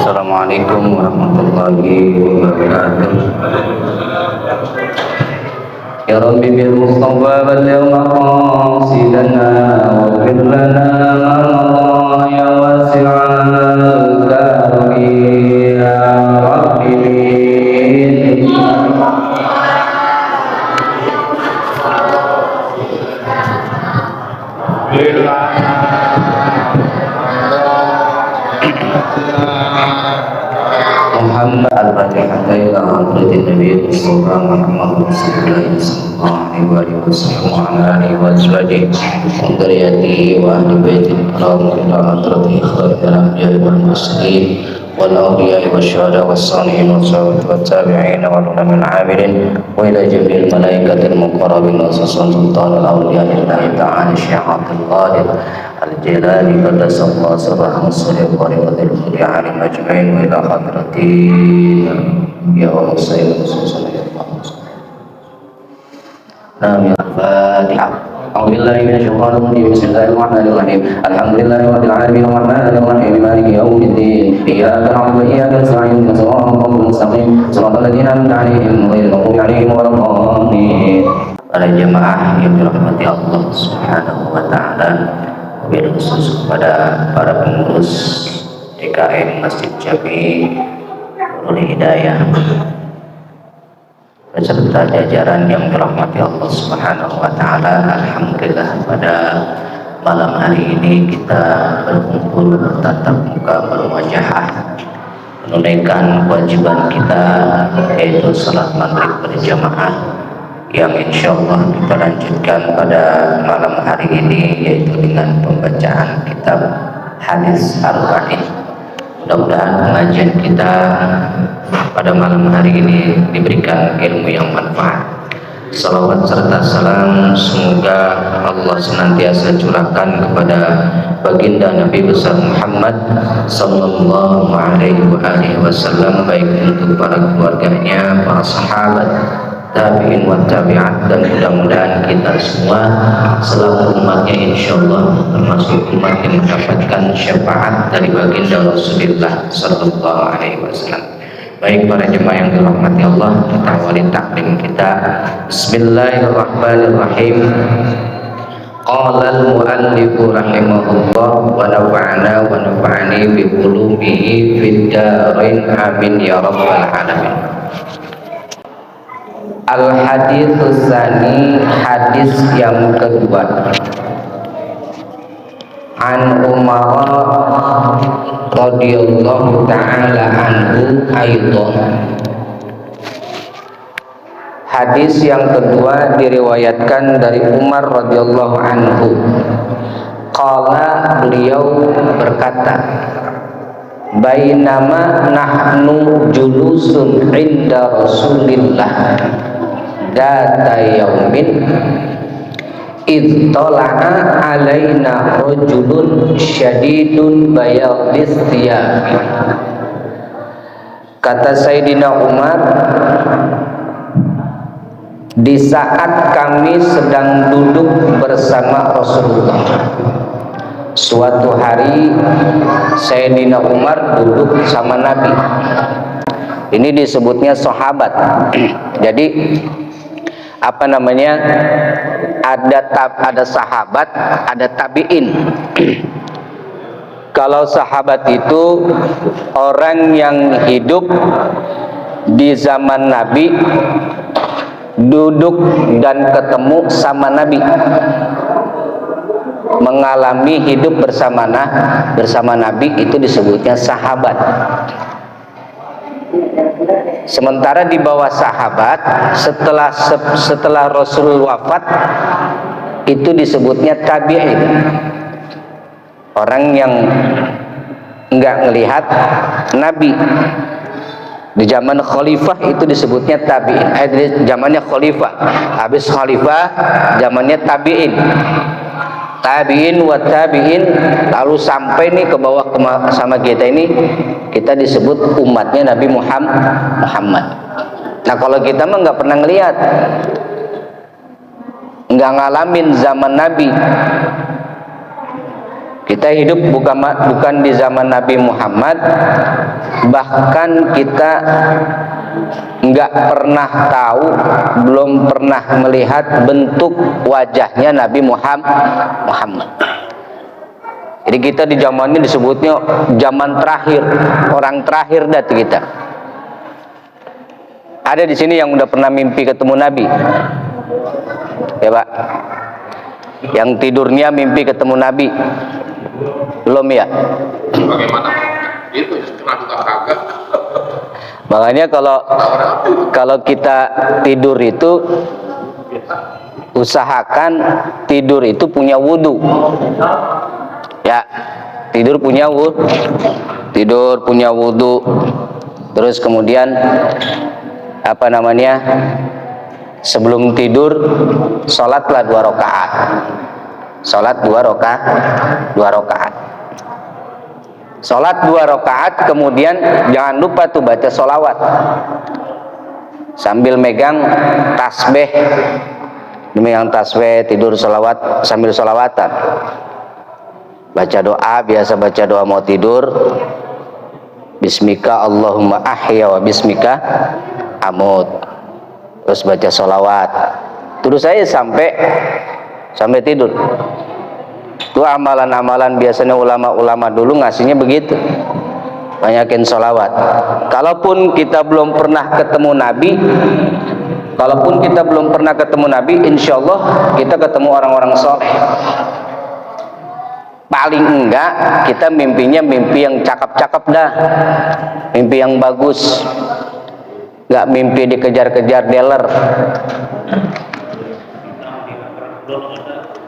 Assalamualaikum warahmatullahi wabarakatuh. Ya Rabbi bil Mustafa balligh maqasidana waghfir lana ma madha ya wasi'al karami ya Rabbi. Muhammad al-Fatihah ila hadratin Nabi Muhammad sallallahu alaihi wasallam wa ala alihi wa sahbihi wa dzurriyyatihi wa ahli baitil kiram ila hadrati khairil anbiya'i wal mursalin wal awliya'i wasyuhada'i was-shalihin wa tabi'in wal ulama'i al-'amilin wa ila jami'il malaikatil muqarrabin wa sultanil awliya'i ta'ala syi'atul qadir al-Jilani qaddasallahu sirrahu as-sadiq wa ridhil alim ajma'in wa ila hadratin ya Allah sayyidina Rasulullah. Al-Fatihah. A'udzubillahi minasyaitonir rajim. Bismillahirrahmanirrahim. Alhamdulillahirabbil alamin arrahmanir rahim maliki yaumiddin. Iyyaka na'budu wa iyyaka nasta'in. Shiratal mustaqim. Shiratal ladzina an'amta 'alaihim ghairil maghdubi 'alaihim waladdallin. Para jemaah yang dirahmati Allah Subhanahu wa taala, wabil khusus kepada para pengurus DKM Masjid Jami Nurul Hidayah beserta jajaran yang dirahmati Allah Subhanahu wa taala. Alhamdulillah pada malam hari ini kita berkumpul bertatap muka berwajah menunaikan kewajiban kita, yaitu salat maghrib berjamaah yang insya Allah kita lanjutkan pada malam hari ini, yaitu dengan pembacaan kitab Hadis Arba'in. Mudah-mudahan pengajian kita pada malam hari ini diberikan ilmu yang manfaat. Salawat serta salam semoga Allah senantiasa curahkan kepada baginda Nabi besar Muhammad sallallahu alaihi wasallam, baik untuk para keluarganya, para sahabat, tabi'in wa tabi'at, dan mudah-mudahan kita semua selaku umatnya insyaallah termasuk umat yang mendapatkan syafaat dari baginda Rasulullah sallallahu alaihi wasallam. Baik para jemaah yang dirahmati Allah, kita awali taklim kita. Bismillahirrahmanirrahim. Qala al-mu'allif rahimahullah wa nafa'ana wa nafa'ani bi ulumihi fid darain amin ya rabbal alamin. Al-hadits tsani, hadis yang kedua. An Umar radhiyallahu ta'ala anhu aidan. Hadis yang kedua diriwayatkan dari Umar radhiyallahu anhu. Qala, beliau berkata, bainama nahnu julusun inda Rasulillah data yaumin ittala'a alaina rajulun syadidun bayadis thiyabi. Kata Sayyidina Umar, di saat kami sedang duduk bersama Rasulullah, suatu hari Sayyidina Umar duduk sama Nabi. Ini disebutnya sahabat. Jadi apa namanya, ada sahabat, ada tabi'in. Kalau sahabat itu orang yang hidup di zaman Nabi, duduk dan ketemu sama Nabi, mengalami hidup bersama Nabi, itu disebutnya sahabat. Sementara di bawah sahabat, setelah Rasul wafat, itu disebutnya tabi'in. Orang yang enggak ngelihat Nabi. Di zaman khalifah itu disebutnya tabi'in. Di zamannya khalifah. Habis khalifah, zamannya tabi'in. Tabi'in wa tabi'in, lalu sampai nih ke bawah sama kita ini, kita disebut umatnya Nabi Muhammad. Nah kalau kita mah nggak pernah ngelihat, nggak ngalamin zaman Nabi, Kita hidup bukan di zaman Nabi Muhammad, bahkan kita nggak pernah tahu, belum pernah melihat bentuk wajahnya Nabi Muhammad. Jadi kita di zaman ini disebutnya zaman terakhir, orang terakhir dati kita. Ada di sini yang udah pernah mimpi ketemu Nabi? Ya Pak, yang tidurnya mimpi ketemu Nabi? Belum ya? Bagaimana? Itu pernah juga kagak. Makanya kalau kita tidur itu usahakan tidur itu punya wudhu. Ya, tidur punya wudhu. Terus kemudian apa namanya? Sebelum tidur sholatlah 2 rakaat. Sholat 2 rakaat. Sholat 2 rakaat, kemudian jangan lupa tuh baca sholawat sambil megang tasbih. Megang tasbih, tidur sholawat sambil sholawatan. Baca doa, biasa baca doa mau tidur. Bismika Allahumma ahya wa bismika amut. Terus baca sholawat. Terus saya sampai tidur. Itu amalan-amalan biasanya ulama-ulama dulu ngasihnya begitu. Banyakin sholawat. Kalaupun kita belum pernah ketemu Nabi, insya Allah kita ketemu orang-orang soleh. Paling enggak kita mimpinya mimpi yang cakep-cakep dah, mimpi yang bagus, nggak mimpi dikejar-kejar dealer,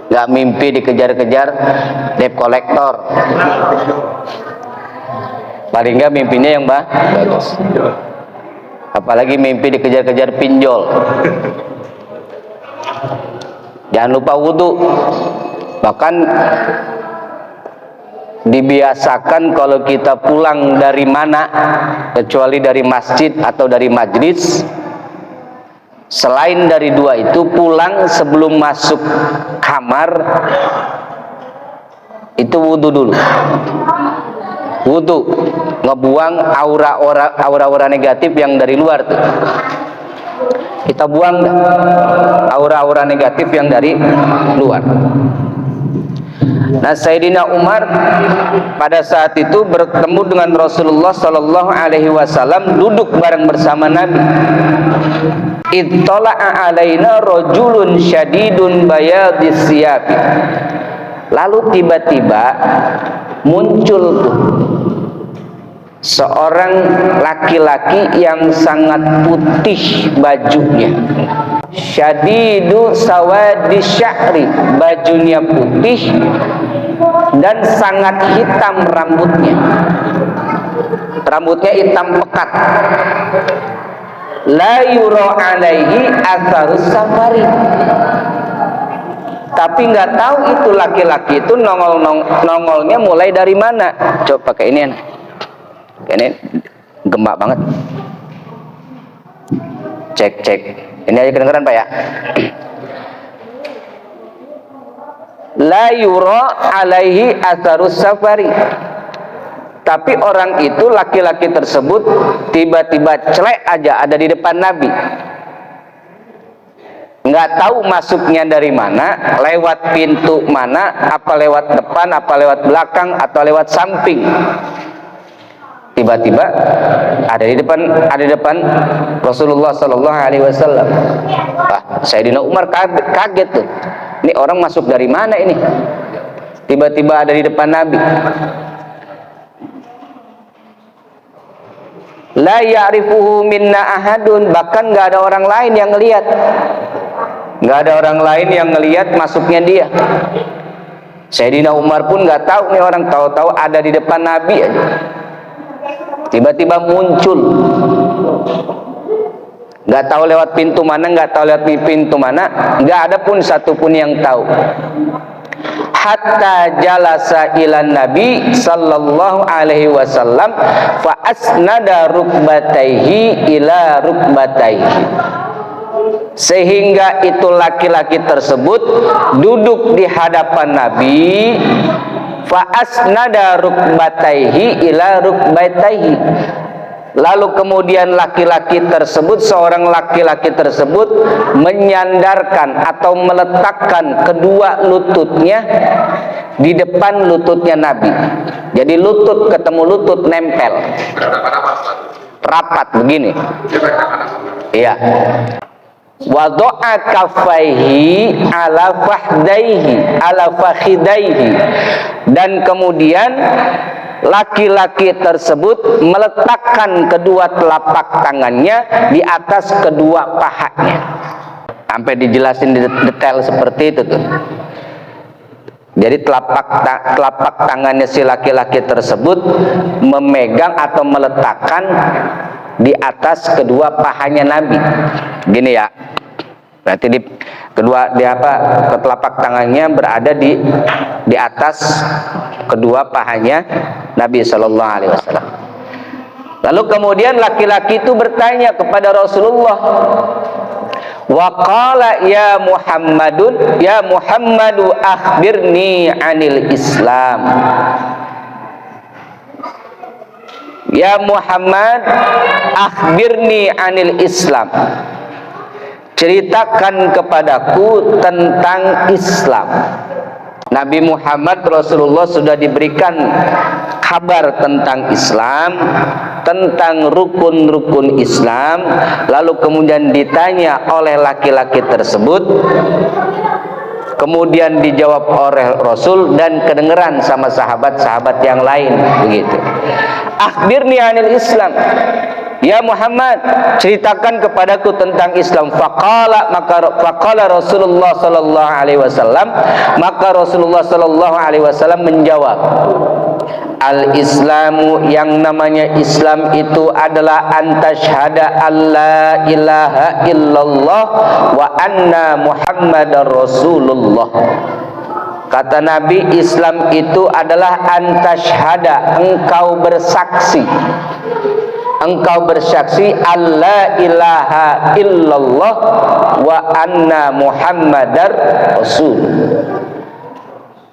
nggak mimpi dikejar-kejar debt collector. Paling enggak mimpinya yang bagus. Apalagi mimpi dikejar-kejar pinjol. Jangan lupa wudhu. Bahkan dibiasakan kalau kita pulang dari mana, kecuali dari masjid atau dari majlis, selain dari 2 itu, pulang sebelum masuk kamar itu wudhu dulu. Wudhu, ngebuang aura-aura negatif yang dari luar tuh. Kita buang aura-aura negatif yang dari luar. Nah, Sayyidina Umar pada saat itu bertemu dengan Rasulullah Sallallahu Alaihi Wasallam, duduk bareng bersama Nabi. Ittala'a alaina rajulun syadidun bayadis siyabi. Lalu tiba-tiba muncul seorang laki-laki yang sangat putih bajunya. Syadidu sawadi sya'ri, bajunya putih dan sangat hitam rambutnya. Rambutnya hitam pekat. La yura alaihi atharus safari. Tapi nggak tahu itu laki-laki itu nongolnya mulai dari mana. Coba pakai ini, ini gemak banget. Cek. Ini aja kedengeran Pak ya. La yura alaihi atharus safari. Tapi orang itu, laki-laki tersebut, tiba-tiba celek aja ada di depan Nabi. Nggak tahu masuknya dari mana, lewat pintu mana, apa lewat depan, apa lewat belakang, atau lewat samping. Tiba-tiba ada di depan Rasulullah Sallallahu Alaihi Wasallam. Sayyidina Umar kaget tuh. Ini orang masuk dari mana ini? Tiba-tiba ada di depan Nabi. La ya'rifuhu minna ahadun, bahkan nggak ada orang lain yang ngelihat. Nggak ada orang lain yang ngelihat masuknya dia. Sayyidina Umar pun nggak tahu nih orang, tahu-tahu ada di depan Nabi aja. Tiba-tiba muncul, nggak tahu lewat pintu mana, nggak ada pun satu pun yang tahu. Hatta jalasa ilan Nabi Sallallahu Alaihi Wasallam fa asnada rukbataihi ila rukbataihi, sehingga itu laki-laki tersebut duduk di hadapan Nabi, fa asnada rukbataihi ila rukbataihi. Lalu kemudian seorang laki-laki tersebut menyandarkan atau meletakkan kedua lututnya di depan lututnya Nabi. Jadi lutut ketemu lutut nempel, rapat begini. Iya. Wado'a kaffaihi ala fakhidaihi, dan kemudian laki-laki tersebut meletakkan kedua telapak tangannya di atas kedua pahanya. Sampai dijelasin detail seperti itu tuh. Jadi telapak tangannya si laki-laki tersebut memegang atau meletakkan di atas kedua pahanya Nabi. Gini ya. Berarti telapak tangannya berada di atas kedua pahanya Nabi Shallallahu Alaihi Wasallam. Lalu kemudian laki-laki itu bertanya kepada Rasulullah, wa qala ya Muhammadu akhbirni anil Islam. Ya Muhammad, akhbirni anil Islam. Ceritakan kepadaku tentang Islam. Nabi Muhammad Rasulullah sudah diberikan kabar tentang Islam, tentang rukun-rukun Islam. Lalu kemudian ditanya oleh laki-laki tersebut, kemudian dijawab oleh Rasul dan kedengeran sama sahabat-sahabat yang lain, begitu. Akhbirni anil Islam. Ya Muhammad, ceritakan kepadaku tentang Islam. Faqala Rasulullah sallallahu alaihi wasallam, maka Rasulullah sallallahu alaihi wasallam menjawab, al-Islamu, yang namanya Islam itu adalah antashhada alla ilaha illallah wa anna Muhammadar Rasulullah. Kata Nabi, Islam itu adalah antashhada, engkau bersaksi alla ilaha illallah wa anna Muhammadar Rasul.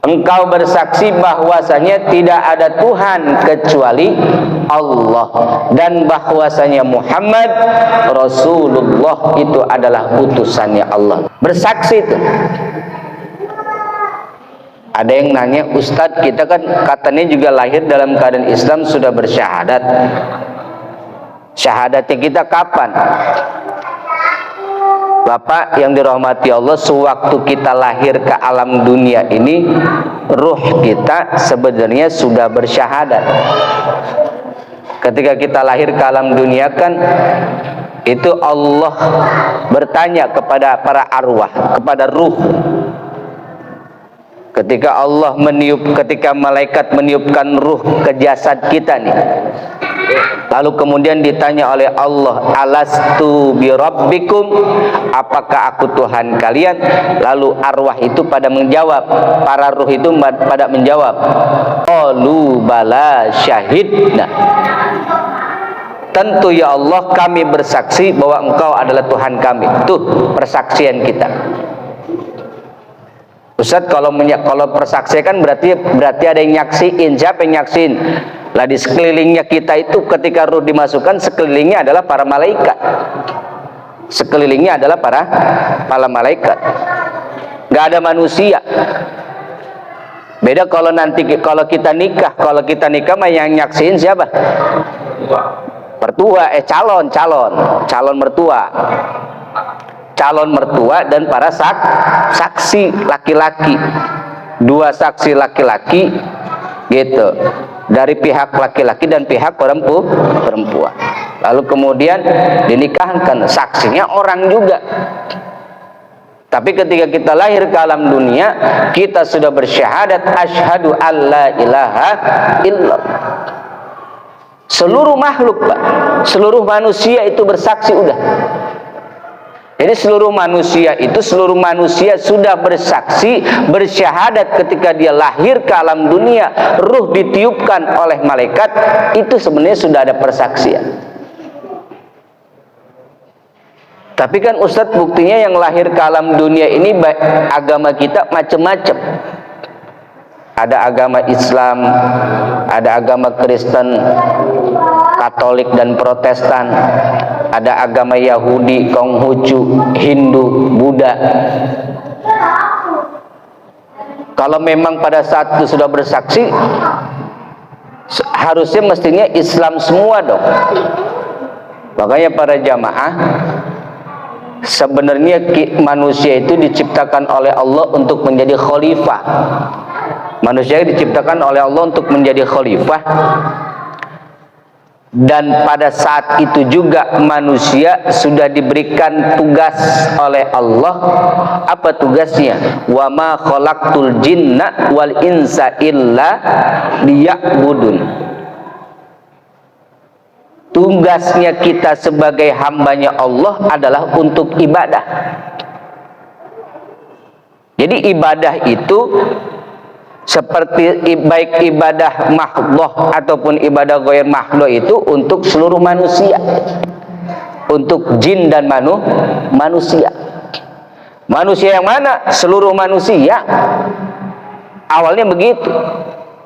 Engkau bersaksi bahwasanya tidak ada Tuhan kecuali Allah, dan bahwasanya Muhammad Rasulullah itu adalah utusannya Allah. Bersaksi itu. Ada yang nanya, Ustadz, kita kan katanya juga lahir dalam keadaan Islam, sudah bersyahadat. Syahadatnya kita kapan? Bapak yang dirahmati Allah, sewaktu kita lahir ke alam dunia ini, ruh kita sebenarnya sudah bersyahadat. Ketika kita lahir ke alam dunia kan, itu Allah bertanya kepada para arwah, kepada ruh. Ketika malaikat meniupkan ruh ke jasad kita nih, lalu kemudian ditanya oleh Allah, alastu birabbikum, apakah aku Tuhan kalian? Lalu arwah itu pada menjawab, para ruh itu pada menjawab, qalu bala syahidna, tentu ya Allah, kami bersaksi bahwa engkau adalah Tuhan kami. Tuh persaksian kita. Ustaz, kalau persaksian kan berarti ada yang nyaksiin. Siapa yang nyaksiin? Lah di sekelilingnya kita itu ketika ruh dimasukkan, sekelilingnya adalah para malaikat. Sekelilingnya adalah para malaikat. Gak ada manusia. Beda kalau kita nikah. Kalau kita nikah mah yang nyaksiin siapa? Mertua, calon mertua. Calon mertua dan para saksi laki-laki. Dua saksi laki-laki gitu, dari pihak laki-laki dan pihak perempuan. Lalu kemudian dinikahkan, saksinya orang juga. Tapi ketika kita lahir ke alam dunia, kita sudah bersyahadat asyhadu alla ilaha illallah. Seluruh makhluk, Pak, seluruh manusia itu bersaksi udah. Jadi seluruh manusia sudah bersaksi, bersyahadat ketika dia lahir ke alam dunia, ruh ditiupkan oleh malaikat, itu sebenarnya sudah ada persaksian. Tapi kan Ustadz, buktinya yang lahir ke alam dunia ini agama kita macam-macam. Ada agama Islam, ada agama Kristen, Katolik dan Protestan, ada agama Yahudi, Konghucu, Hindu, Buddha. Kalau memang pada saat itu sudah bersaksi, harusnya mestinya Islam semua dong. Makanya para jamaah, sebenarnya manusia itu diciptakan oleh Allah untuk menjadi khalifah. Manusia diciptakan oleh Allah untuk menjadi khalifah, dan pada saat itu juga manusia sudah diberikan tugas oleh Allah. Apa tugasnya? Wa ma khalaqtul jinna wal insa illa liya'budun. Tugasnya kita sebagai hambanya Allah adalah untuk ibadah. Jadi ibadah itu seperti baik ibadah mahdhah ataupun ibadah ghair mahdhah itu untuk seluruh manusia, untuk jin dan manusia. Manusia yang mana? Seluruh manusia. Awalnya begitu.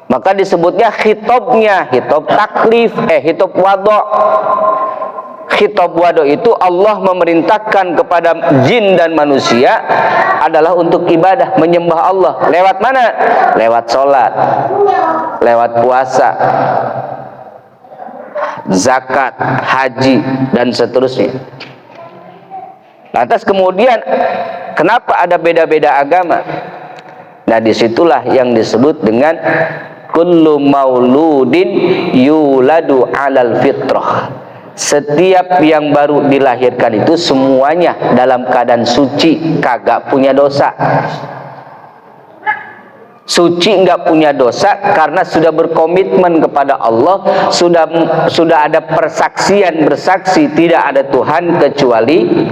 Maka disebutnya khitabnya, khitab taklif, khitab wado. Khitab wado itu Allah memerintahkan kepada jin dan manusia adalah untuk ibadah, menyembah Allah. Lewat mana? Lewat sholat, lewat puasa, zakat, haji, dan seterusnya. Lantas kemudian kenapa ada beda-beda agama? Nah, disitulah yang disebut dengan kullu mauludin yuladu alal fitrah. Setiap yang baru dilahirkan itu semuanya dalam keadaan suci, kagak punya dosa. Suci nggak punya dosa karena sudah berkomitmen kepada Allah, sudah ada persaksian, bersaksi tidak ada Tuhan kecuali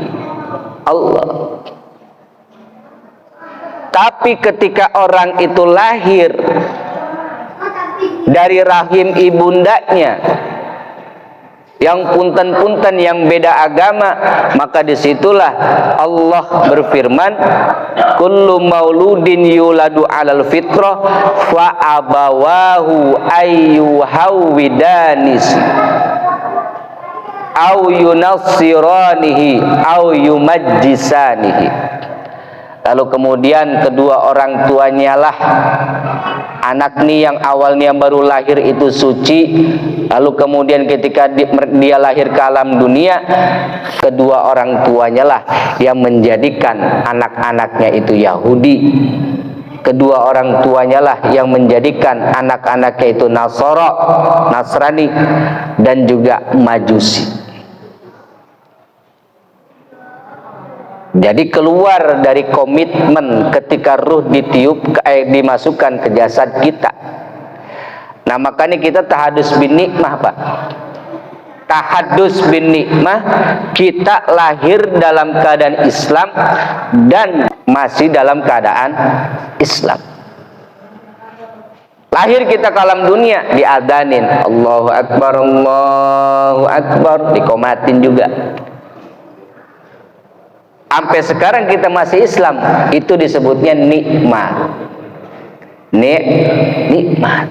Allah. Tapi ketika orang itu lahir dari rahim ibundanya yang punten-punten, yang beda agama, maka disitulah Allah berfirman, kullu mauludin yuladu alal fitrah fa abawahu ayyuhawwidanis au yunassiranihi au yumajjisanihi. Lalu kemudian kedua orang tuanya lah, anak nih yang awalnya baru lahir itu suci, lalu kemudian ketika dia lahir ke alam dunia, kedua orang tuanya lah yang menjadikan anak-anaknya itu Yahudi, kedua orang tuanya lah yang menjadikan anak-anaknya itu Nasrani, dan juga Majusi. Jadi keluar dari komitmen ketika ruh ditiup, dimasukkan ke jasad kita. Nah, makanya kita tahadus bin nikmah, Pak. Tahadus bin nikmah, kita lahir dalam keadaan Islam dan masih dalam keadaan Islam. Lahir kita ke alam dunia, diadanin Allahu Akbar, Allahu Akbar, dikomatin juga. Sampai sekarang kita masih Islam, itu disebutnya nikmat. Nikmat.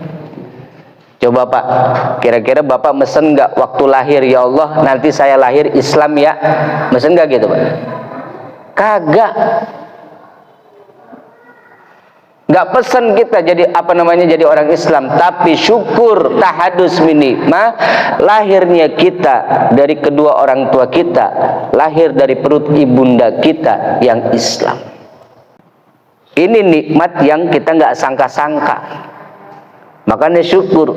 Coba Pak, kira-kira Bapak mesen nggak waktu lahir, ya Allah nanti saya lahir Islam ya? Mesen nggak gitu Pak? Kagak. Nggak pesen kita jadi jadi orang Islam, tapi syukur tahadus bin nikmah, lahirnya kita dari kedua orang tua kita, lahir dari perut ibunda kita yang Islam. Ini nikmat yang kita nggak sangka-sangka, makanya syukur.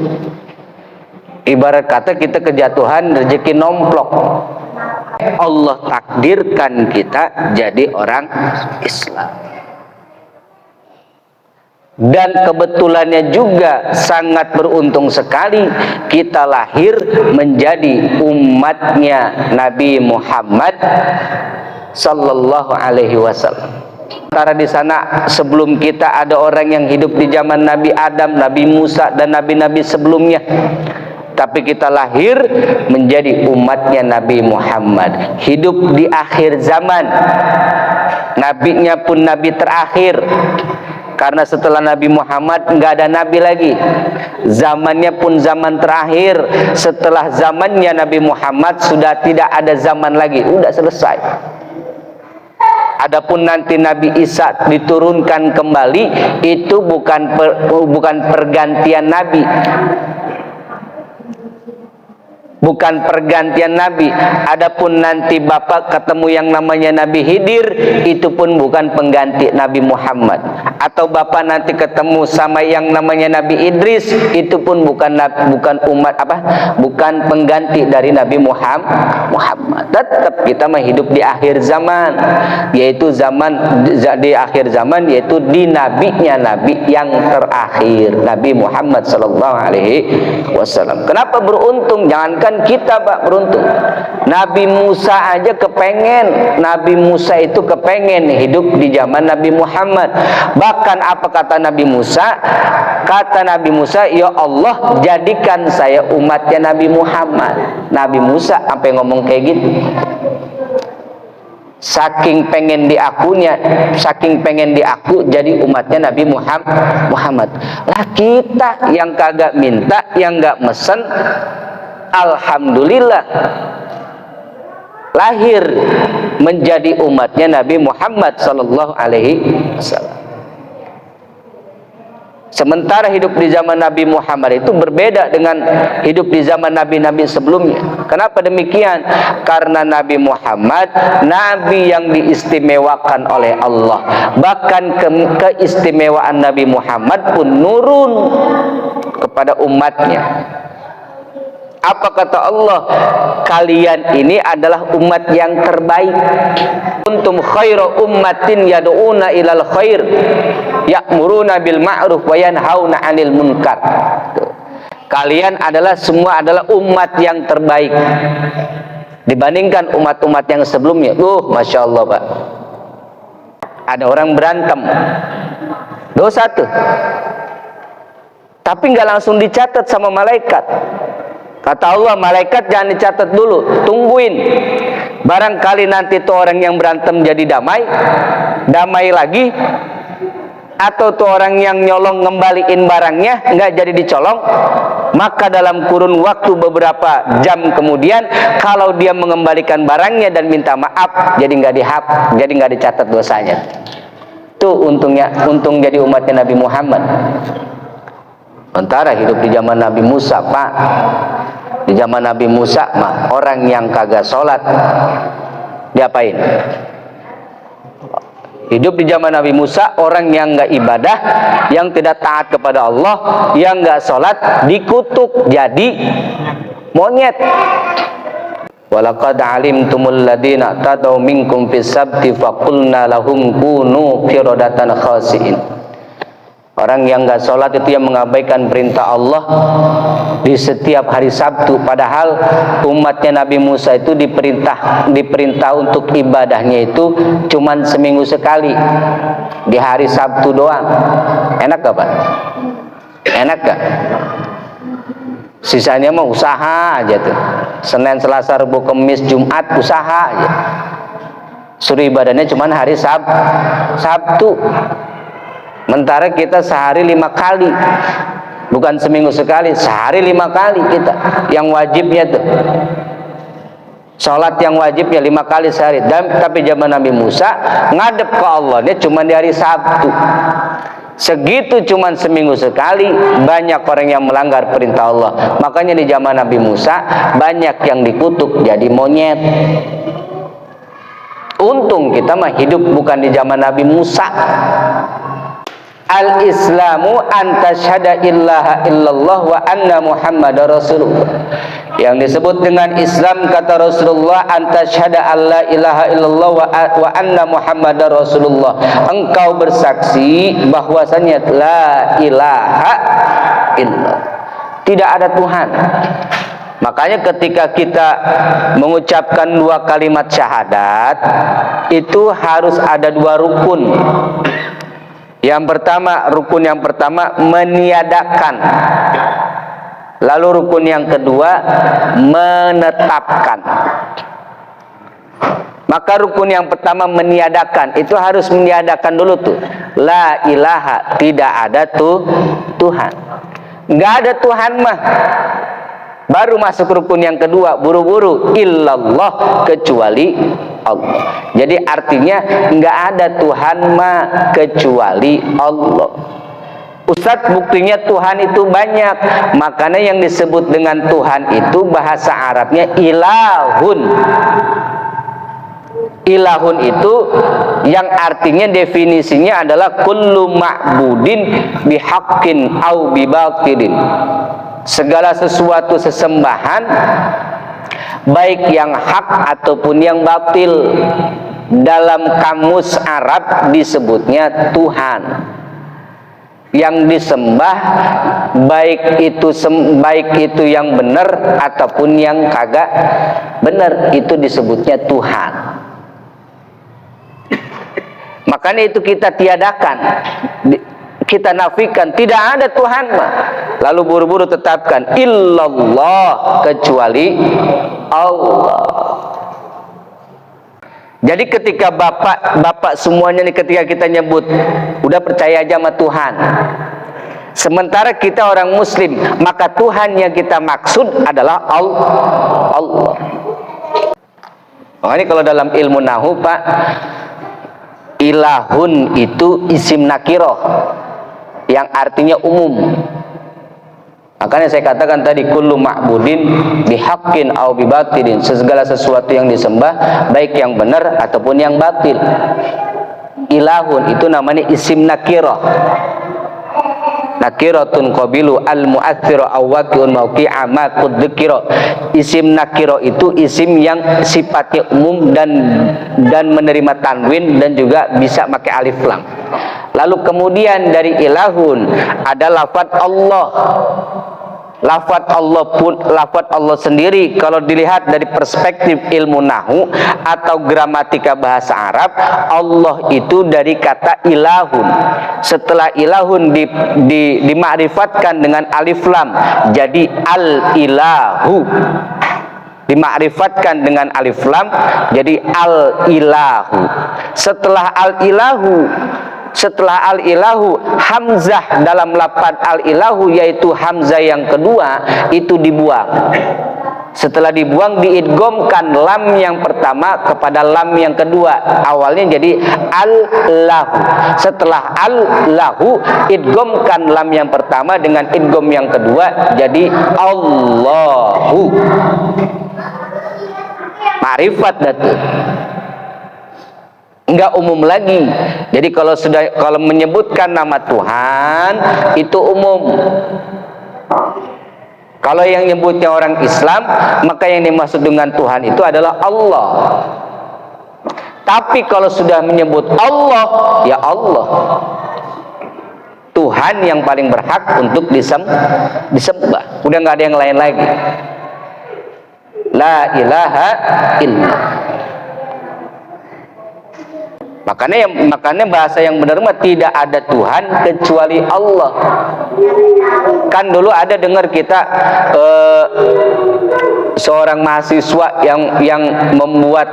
Ibarat kata kita kejatuhan rezeki nomplok, Allah takdirkan kita jadi orang Islam. Dan kebetulannya juga sangat beruntung sekali kita lahir menjadi umatnya Nabi Muhammad sallallahu alaihi wasallam. Karena di sana sebelum kita ada orang yang hidup di zaman Nabi Adam, Nabi Musa, dan nabi-nabi sebelumnya. Tapi kita lahir menjadi umatnya Nabi Muhammad, hidup di akhir zaman, nabinya pun nabi terakhir. Karena setelah Nabi Muhammad nggak ada nabi lagi. Zamannya pun zaman terakhir. Setelah zamannya Nabi Muhammad sudah tidak ada zaman lagi, udah selesai. Adapun nanti Nabi Isa diturunkan kembali, itu bukan pergantian nabi. Bukan pergantian nabi. Adapun nanti Bapak ketemu yang namanya Nabi Khidir, itu pun bukan pengganti Nabi Muhammad. Atau Bapak nanti ketemu sama yang namanya Nabi Idris, itu pun bukan pengganti dari Nabi Muhammad. Tetap kita hidup di akhir zaman, yaitu di akhir zaman, yaitu di nabinya nabi yang terakhir, Nabi Muhammad sallallahu alaihi wasallam. Kenapa beruntung? Jangankan kita Pak beruntung, Nabi Musa aja kepengen, Nabi Musa itu kepengen hidup di zaman Nabi Muhammad. Bahkan apa kata Nabi Musa? Kata Nabi Musa, ya Allah, jadikan saya umatnya Nabi Muhammad. Nabi Musa sampai ngomong kayak gitu. Saking pengen diaku jadi umatnya Nabi Muhammad. Lah kita yang kagak minta, yang nggak mesen, alhamdulillah lahir menjadi umatnya Nabi Muhammad sallallahu alaihi wasallam. Sementara hidup di zaman Nabi Muhammad itu berbeda dengan hidup di zaman nabi-nabi sebelumnya. Kenapa demikian? Karena Nabi Muhammad nabi yang diistimewakan oleh Allah. Bahkan keistimewaan Nabi Muhammad pun nurun kepada umatnya. Apa kata Allah? Kalian ini adalah umat yang terbaik. Kuntum khairu ummatin yad'una ilal khair, ya'muruna bil ma'ruf wa yanhauna 'anil munkar. Kalian semua adalah umat yang terbaik dibandingkan umat-umat yang sebelumnya. Masya Allah Pak. Ada orang berantem, dosa tuh, tapi nggak langsung dicatat sama malaikat. Kata Allah, malaikat jangan dicatat dulu, tungguin. Barangkali nanti tuh orang yang berantem jadi damai lagi, atau tuh orang yang nyolong ngembaliin barangnya nggak jadi dicolong, maka dalam kurun waktu beberapa jam kemudian, kalau dia mengembalikan barangnya dan minta maaf, jadi nggak dicatat dosanya. Tuh untung jadi umatnya Nabi Muhammad. Sementara hidup di zaman Nabi Musa Pak, di zaman Nabi Musa mah orang yang kagak sholat diapain? Hidup di zaman Nabi Musa, orang yang nggak ibadah, yang tidak taat kepada Allah, yang nggak sholat, dikutuk jadi monyet. Walaqad alimtumul ladina tadaw minkum fis sabti faqulna lahum kunu qiradatan khasiin. Orang yang nggak sholat itu yang mengabaikan perintah Allah di setiap hari Sabtu. Padahal umatnya Nabi Musa itu diperintah untuk ibadahnya itu cuman seminggu sekali, di hari Sabtu doang. Enak gak Pak? Enak gak? Sisanya mah usaha aja tuh. Senin, Selasa, Rabu, Kamis, Jumat usaha aja. Suruh ibadahnya cuman hari Sabtu. Sementara kita sehari 5 kali, bukan seminggu sekali, sehari 5 kali kita. Yang wajibnya tuh, sholat yang wajibnya 5 kali sehari. Tapi zaman Nabi Musa ngadep ke Allah dia cuma di hari Sabtu. Segitu cuman seminggu sekali, banyak orang yang melanggar perintah Allah. Makanya di zaman Nabi Musa banyak yang dikutuk jadi monyet. Untung kita mah hidup bukan di zaman Nabi Musa. Al-Islamu antasyhada ilaha illallah wa anna Muhammadar Rasulullah. Yang disebut dengan Islam kata Rasulullah, antasyhada alla ilaha illallah wa anna Muhammadar Rasulullah. Engkau bersaksi bahwasanya la ilaha illallah, tidak ada Tuhan. Makanya ketika kita mengucapkan 2 kalimat syahadat, itu harus ada 2 rukun. Rukun yang pertama meniadakan. Lalu rukun yang kedua menetapkan. Maka rukun yang pertama meniadakan, itu harus meniadakan dulu tuh. La ilaha, tidak ada tuh Tuhan. Nggak ada Tuhan mah. Baru masuk rukun yang kedua, buru-buru, illallah, kecuali Allah. Jadi artinya nggak ada Tuhan mah kecuali Allah. Ustadz, buktinya Tuhan itu banyak. Makanya yang disebut dengan Tuhan itu bahasa Arabnya ilahun. Ilahun itu yang artinya definisinya adalah kullu ma'budin bihaqqin au bibatilin. Segala sesuatu sesembahan, baik yang hak ataupun yang batil. Dalam kamus Arab disebutnya Tuhan. Yang disembah, baik itu yang benar ataupun yang kagak benar, itu disebutnya Tuhan. Makanya itu kita tiadakan, kita nafikan, tidak ada Tuhan mah. Lalu buru-buru tetapkan illallah, kecuali Allah. Jadi ketika bapak semuanya nih, ketika kita nyebut udah percaya aja sama Tuhan, sementara kita orang muslim, maka Tuhan yang kita maksud adalah Allah. Makanya kalau dalam ilmu nahu, Pak, ilahun itu isim nakiroh yang artinya umum. Makanya saya katakan tadi kullu ma'budin bihaqqin au bibatilin, segala sesuatu yang disembah baik yang benar ataupun yang batil. Ilahun itu namanya isim nakiroh. Nakiratun qabilu al-mu'athiru awwaqi'un mawqi'a ma qudzikira. Isim nakiro itu isim yang sifatnya umum dan menerima tanwin dan juga bisa pakai alif lam. Lalu kemudian dari ilahun ada lafaz Allah. Lafaz Allah sendiri kalau dilihat dari perspektif ilmu nahwu atau gramatika bahasa Arab, Allah itu dari kata ilahun. Setelah ilahun dima'rifatkan dengan alif lam, jadi al-ilahu. Dima'rifatkan dengan alif lam, jadi al-ilahu. Setelah al-ilahu, hamzah dalam lafaz al-ilahu, yaitu hamzah yang kedua, itu dibuang. Setelah dibuang, diidghamkan lam yang pertama kepada lam yang kedua. Awalnya jadi al-lahu. Setelah al-lahu, idghamkan lam yang pertama dengan idgham yang kedua, jadi Allahu. Ma'rifat datu. Enggak umum lagi. Jadi kalau menyebutkan nama Tuhan itu umum. Kalau yang nyebutnya orang Islam, maka yang dimaksud dengan Tuhan itu adalah Allah. Tapi kalau sudah menyebut Allah, ya Allah, Tuhan yang paling berhak untuk disembah. Udah nggak ada yang lain lagi. La ilaha illallah. Makanya bahasa yang benar mah tidak ada Tuhan kecuali Allah. Kan dulu ada dengar kita seorang mahasiswa yang membuat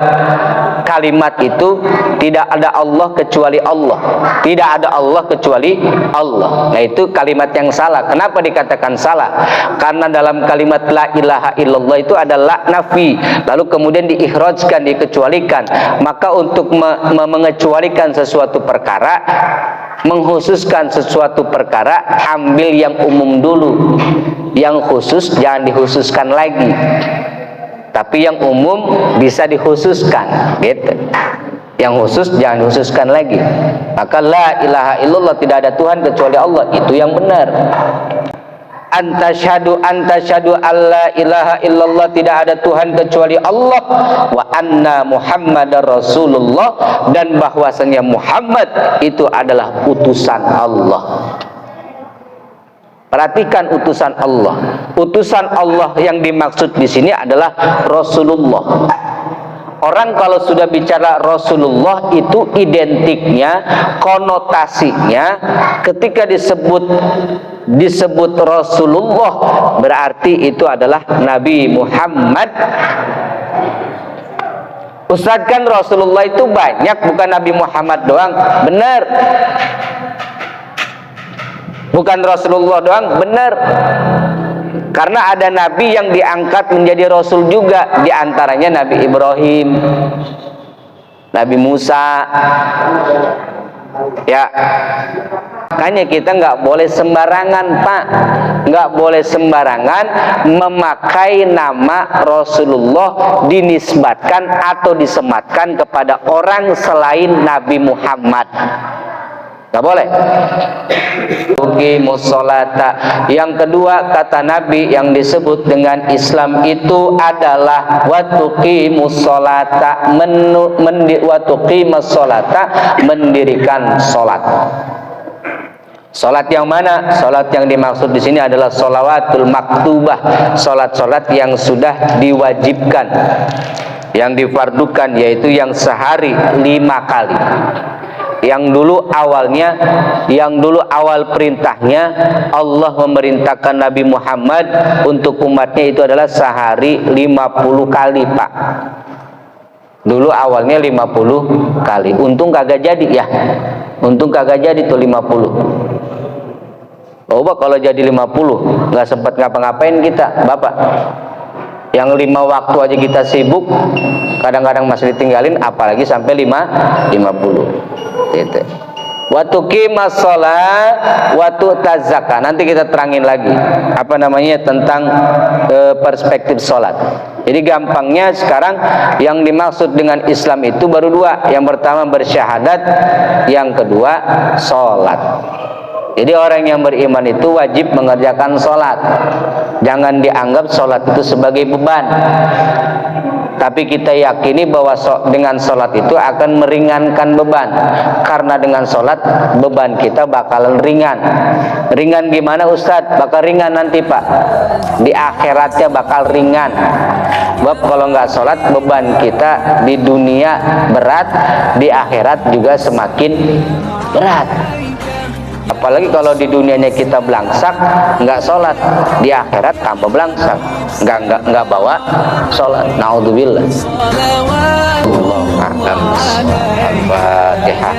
kalimat itu, tidak ada Allah kecuali Allah. Tidak ada Allah kecuali Allah. Nah, itu kalimat yang salah. Kenapa dikatakan salah? Karena dalam kalimat la ilaha illallah itu ada la nafi, lalu kemudian diikhrajkan, dikecualikan. Maka untuk mengecualikan sesuatu perkara, mengkhususkan sesuatu perkara, ambil yang umum dulu, yang khusus jangan dikhususkan lagi, tapi yang umum bisa dikhususkan, gitu. Yang khusus jangan dikhususkan lagi. Maka la ilaha illallah, tidak ada Tuhan kecuali Allah, itu yang benar. Antasyhadu alla ilaha illallah, tidak ada Tuhan kecuali Allah, wa anna Muhammadar Rasulullah, dan bahwasanya Muhammad itu adalah utusan Allah. Perhatikan utusan Allah. Utusan Allah yang dimaksud di sini adalah Rasulullah. Orang kalau sudah bicara Rasulullah itu identiknya, konotasinya, ketika disebut Rasulullah berarti itu adalah Nabi Muhammad. Ustadz, kan Rasulullah itu banyak, bukan Nabi Muhammad doang. Benar. Bukan Rasulullah doang, benar. Karena ada nabi yang diangkat menjadi rasul juga, di antaranya Nabi Ibrahim, Nabi Musa. Ya, makanya kita nggak boleh sembarangan, Pak. Nggak boleh sembarangan memakai nama Rasulullah dinisbatkan atau disematkan kepada orang selain Nabi Muhammad. Nggak boleh. Tuqimus sholata. Yang kedua, kata Nabi, yang disebut dengan Islam itu adalah wa tuqimus sholata, mendirikan sholat. Sholat yang mana? Sholat yang dimaksud di sini adalah sholawatul maktubah, sholat-sholat yang sudah diwajibkan, yang difardukan, yaitu yang sehari 5 kali. Yang dulu awal perintahnya Allah memerintahkan Nabi Muhammad untuk umatnya itu adalah sehari 50 kali, Pak. Dulu awalnya 50 kali. Untung kagak jadi ya. Untung kagak jadi tuh 50. Coba kalau jadi 50, nggak sempat ngapa-ngapain kita, Bapak. Yang 5 waktu aja kita sibuk, kadang-kadang masih ditinggalin, apalagi sampai 50. Gitu. Waktu qimas sholat, waktu tazakah. Nanti kita terangin lagi apa namanya tentang perspektif sholat. Jadi gampangnya sekarang yang dimaksud dengan Islam itu baru 2. Yang pertama bersyahadat, yang kedua sholat. Jadi orang yang beriman itu wajib mengerjakan sholat. Jangan dianggap sholat itu sebagai beban. Tapi kita yakini bahwa dengan sholat itu akan meringankan beban. Karena dengan sholat beban kita bakalan ringan. Ringan gimana Ustadz? Bakal ringan nanti Pak. Di akhiratnya bakal ringan. Sebab kalau nggak sholat beban kita di dunia berat, di akhirat juga semakin berat. Apalagi kalau di dunianya kita belangsak, nggak sholat, di akhirat tambah belangsak, nggak bawa sholat. Naudzubillah. Allahu a'lam. Al-Fatihah.